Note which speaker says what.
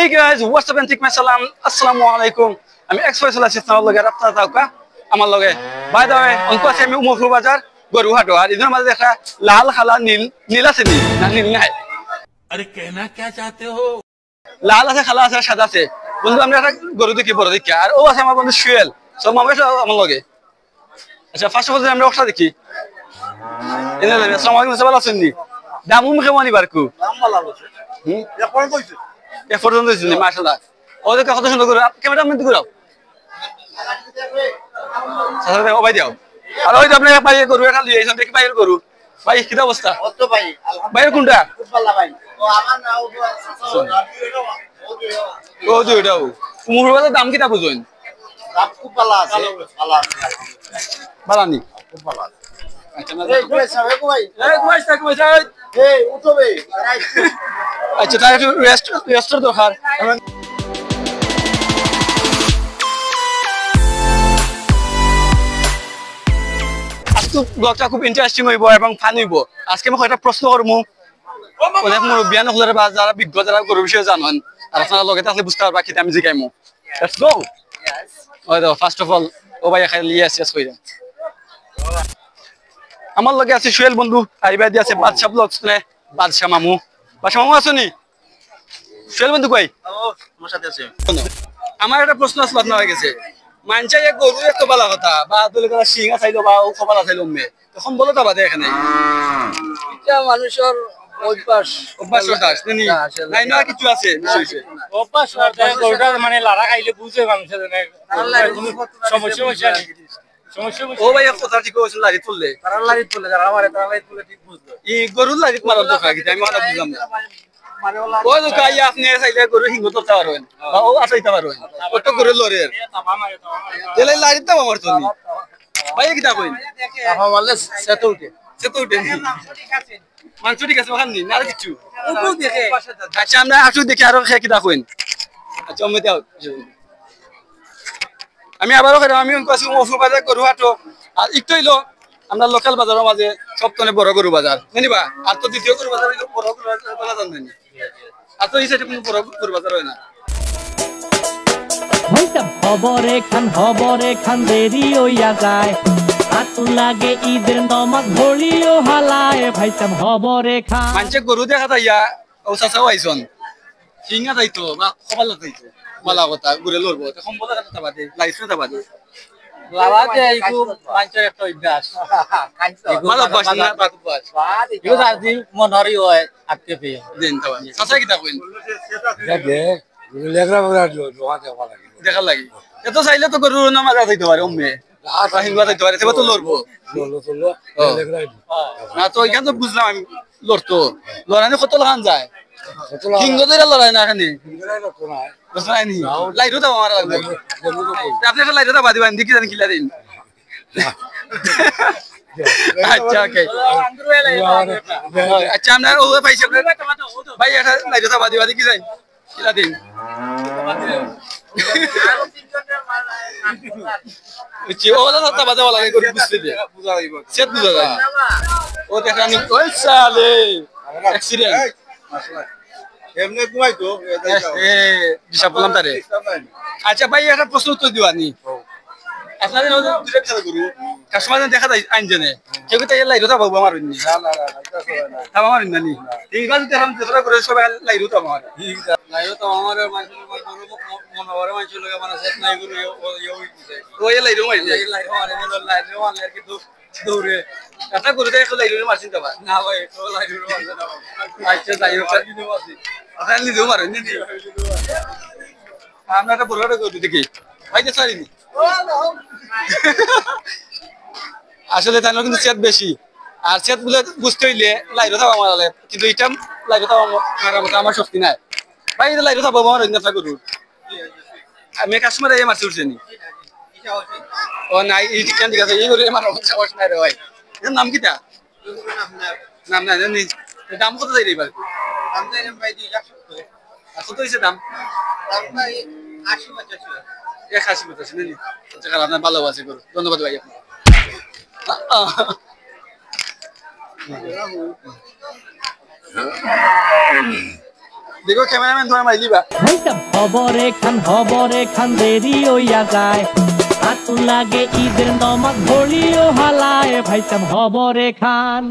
Speaker 1: Hey guys, what's up and take my salam. Assalamualaikum. আমি express চলাইছি আপনার লগে আপনারা তাওকা আমার লগে বাই দা ওয়ে অঙ্ক আছে আমি উমরপুর বাজার গরুহাট আর ইধর মাঝে দেখা লাল খালা নীল নীল আছে নীল না নীল নাই
Speaker 2: अरे कहना क्या चाहते हो
Speaker 1: লাল আছে খালা আছে সাদা আছে বন্ধু আমরা একটা গরু দেখি বড় দেখি আর ও আছে আমার বন্ধু সুয়েল সব মামা আমার লগে আচ্ছা ফার্স্ট অফ অল আমরা ওটা দেখি এনে আসসালামু আলাইকুম সবাই আছেন নি দাম মুখে মানি বারকু
Speaker 3: দাম ভালো আছে এখন কইছে
Speaker 1: এ পর্যন্ত দিছেন মাশাআল্লাহ ওদের কত সুন্দর করে ক্যামেরা মেন দিও সাথে ও ভাই দাও আর ওই যে আপনি ভাই গরু এটা লিয়ে এসে দেখি ভাইয়ের গরু ভাই কি অবস্থা
Speaker 3: অত ভাই
Speaker 1: ভাইয়ের কোনটা
Speaker 3: খুব ভালো ভাই ও আমার না
Speaker 1: ও দুইটাও মুরবাদের দাম কিটা বুঝুন
Speaker 3: দাম খুব ভালো আছে ভালো আছে
Speaker 1: বালানি
Speaker 3: খুব ভালো আছে
Speaker 1: আচ্ছা
Speaker 3: এই কইছে ভাই
Speaker 1: এই কইছে
Speaker 3: এই উঠো ভাই
Speaker 1: আচ্ছা তার একটু রেস্ট দরকার আজকে ব্লগটা খুব ইন্টারেস্টিং হইব এবং ফান হইব আজকে আমি একটা প্রশ্ন করবো অনেক মুরব্বিয়ান হলের বা যারা বিজ্ঞ যারা গরু বিষয়ে জানেন আর আপনারা লগে থাকলে বুঝতে পারবা কি আমি জিগাইমু লেটস গো ওই দাও ফার্স্ট অফ অল ও ভাই খালি ইয়েস কইরা আমার লগে আছে সুয়েল বন্ধু আইবাদি আছে বাদশা ব্লগস নে বাদশা মামু আছনি সুয়েল বন্ধু কই
Speaker 3: ও আমার সাথে আছে
Speaker 1: আমার একটা প্রশ্ন আসলো আপনার হয়ে গেছে মানছে এক গরু এত ভালো কথা বা দলে কথা সিংহা চাইলো বা ও কপালা চাইলো মে তখন বলো তা বাদে এখানে
Speaker 3: এটা মানুষের অভ্যাস
Speaker 1: অভ্যাস নেই নাই না কিছু আছে বিষয়
Speaker 4: অভ্যাস গরুটা মানে লারা খাইলে বুঝে মানুষের সমস্যা নেই
Speaker 1: ও ভাই কথা ঠিক হয়েছে লাড়ি তুললে
Speaker 3: তারা লাইট তুলে যারা আমারে তারা লাইট তুলে ঠিক বুঝলো
Speaker 1: ই গরুর লাড়ি মারার দরকার কি আমি কথা বুঝলাম না
Speaker 3: মানে ওলা
Speaker 1: ও তো কাই আপনি চাইলে গরু হিঙ্গ ধরতে পারবেন বা ও আসাইতে পারবেন কত গরু লড়ে এলাই লাড়ি তো আমার তুমি ভাই কি তা কইন
Speaker 3: তাহা বলে সেট উঠে
Speaker 1: সে তো উঠে মাংস ঠিক আছে ওখানে না আর কিছু
Speaker 3: উপু দেখে
Speaker 1: আচ্ছা আমরা আসু দেখি আরো খেয়ে কি তা কইন আচ্ছা আমি দাও আমি আবারও আমি কাছে মফু বাজার গরু হাটো আর একটু হইলো আমরা লোকাল বাজারের মাঝে সবথেকে বড় গরু বাজার জানিবা আর তো দ্বিতীয় গরু বাজার হইলো বড় গরু বাজার জানি আর তো এই সাইডে কোনো বড় গরু বাজার হয় না
Speaker 5: হইতা হবরে খান দেরি হইয়া যায় আতু লাগে ঈদের নমাজ ভরিও হালায় ভাইসাম হবরে খান
Speaker 1: মানুষে গরু দেখা যাইয়া ও চাচাও আইসন সিংহা যাইতো বা খবর যাইতো মালা কথা ঘুরে লড়বো তখন বলা কথা বাদে লাইসেন্স তা বাদে
Speaker 4: লালাতে এইগু মানুষের একটা অভ্যাস
Speaker 1: মালা বাস না বাদ বাস
Speaker 4: ইউ দাদি মনহরি হয় আটকে পেয়ে
Speaker 1: দেন তা চাচা কি তা কইন দেখা লাগি এত চাইলে তো গরু না মাজা যাইতে পারে অম্মে হিংবা যাইতে পারে সেবা তো লড়বো না তো এখান তো বুঝলাম আমি লড়তো লড়ানি কত লাগান যায় হিংগ ধরে লড়াই না এখানে বুঝলাইনি লাইটও দাও আমার লাগবে আপনি একটা লাইটও দাও বাদি বাদি কি জানি কিলা দিন আচ্ছা ওকে আচ্ছা আমরা ও পাইছি ভাই একটা লাইটও দাও বাদি বাদি কি জানি কিলা দিন ওলা সাথে বাজে লাগে গরু বুঝতে দিয়ে বুঝা যাইব সেট বুঝা যায় ও দেখা নি ওই সালে অ্যাক্সিডেন্ট
Speaker 3: এমনি ঘুমাইতো
Speaker 1: এ দিশা বললাম তারে আচ্ছা ভাই একটা প্রশ্ন উত্তর দিওয়ানি আপনাদের ওদের দুটো বিচার করু কাস্টমার দেখা যায় আইনজনে কেউ তো এই লাইরো তা বাবু আমার নি তা আমার নি এই বাজে তেরাম তেরা করে সবাই লাইরো তা আমার
Speaker 3: লাইও তো আমার মনোবরে মানুষ লোক মানে সেট নাই গুলো
Speaker 1: ওই লাইরো মারি যায়
Speaker 3: লাইও মানে কিন্তু দৌড়ে
Speaker 1: এটা করে দেখো লাইরো মারছিন তা
Speaker 3: না ভাই তো লাইও মানে না
Speaker 1: আচ্ছা যাই হোক আপনার লিজো মারেন নি আমরা একটা বড় করে দেখি ভাই যে সরি আসলে তাই কিন্তু চেত বেশি আর চেত বলে বুঝতে হইলে লাইরো থাকা মারালে কিন্তু এটা লাইরো থাকা আমার শক্তি নাই ভাই এটা লাইরো থাকবো আমার অন্য থাকবো আমি কাস্টমার এই মারছি উঠছে নি ও নাই এই কেন ঠিক আছে এই করে আমার সাহস নাই রে ভাই এর নাম কিটা নাম নাই জানি দাম কত যাই রে এবার
Speaker 3: দাম দেন ভাই 170
Speaker 1: কত হইছে দাম
Speaker 3: দাম ভাই 80 85
Speaker 1: 180 নেই আচ্ছা আপনার ভালো আছে করো ধন্যবাদ ভাই আপনার দেখো ক্যামেরাম্যান তোমার মাইলিবা
Speaker 5: ভাইসাব হবরে খান দেরি হইয়া যায় হাত লাগে ঈদের নমাজ ভরিও হালায় ভাইসাব হবরে খান